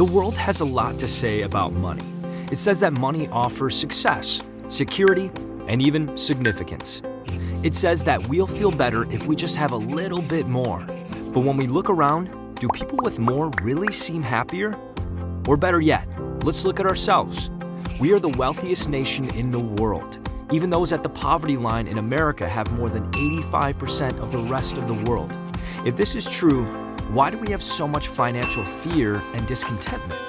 The world has a lot to say about money. It says that money offers success, security, and even significance. It says that we'll feel better if we just have a little bit more. But when we look around, do people with more really seem happier? Or better yet, let's look at ourselves. We are the wealthiest nation in the world. Even those at the poverty line in America have more than 85% of the rest of the world. If this is true, why do we have so much financial fear and discontentment?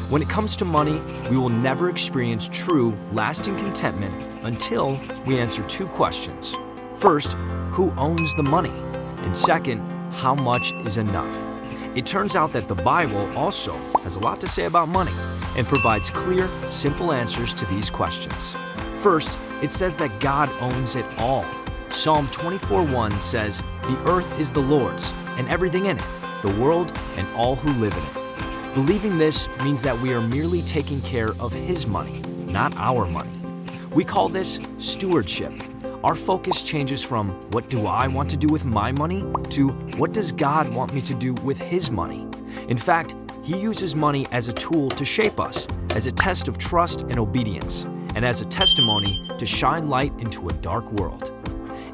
When it comes to money, we will never experience true, lasting contentment until we answer two questions. First, who owns the money? And second, how much is enough? It turns out that the Bible also has a lot to say about money and provides clear, simple answers to these questions. First, it says that God owns it all. Psalm 24:1 says, "The earth is the Lord's, and everything in it, the world and all who live in it." Believing this means that we are merely taking care of His money, not our money. We call this stewardship. Our focus changes from what do I want to do with my money to what does God want me to do with His money. In fact, He uses money as a tool to shape us, as a test of trust and obedience, and as a testimony to shine light into a dark world.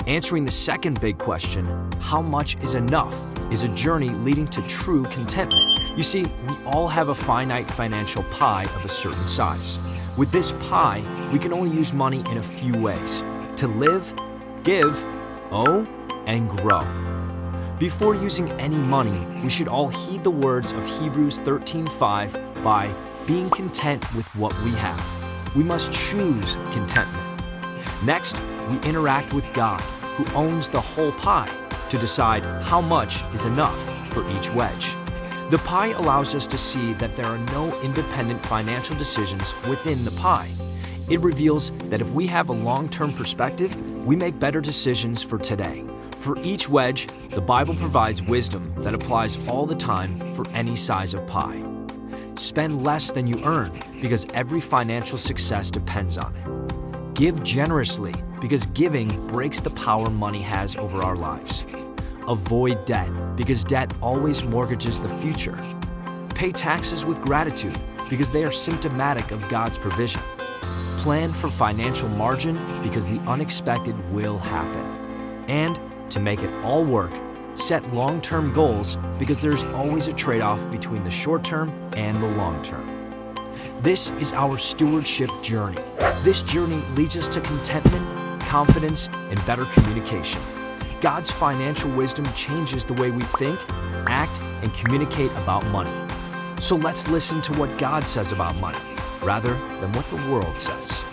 Answering the second big question, how much is enough, is a journey leading to true contentment. You see, we all have a finite financial pie of a certain size. With this pie, we can only use money in a few ways: to live, give, owe, and grow. Before using any money, we should all heed the words of Hebrews 13:5 by being content with what we have. We must choose contentment. Next, we interact with God, who owns the whole pie, to decide how much is enough for each wedge. The pie allows us to see that there are no independent financial decisions within the pie. It reveals that if we have a long-term perspective, we make better decisions for today. For each wedge, the Bible provides wisdom that applies all the time for any size of pie. Spend less than you earn because every financial success depends on it. Give generously because giving breaks the power money has over our lives. Avoid debt because debt always mortgages the future. Pay taxes with gratitude because they are symptomatic of God's provision. Plan for financial margin because the unexpected will happen. And to make it all work, set long-term goals because there's always a trade-off between the short-term and the long-term. This is our stewardship journey. This journey leads us to contentment, confidence, and better communication. God's financial wisdom changes the way we think, act, and communicate about money. So let's listen to what God says about money, rather than what the world says.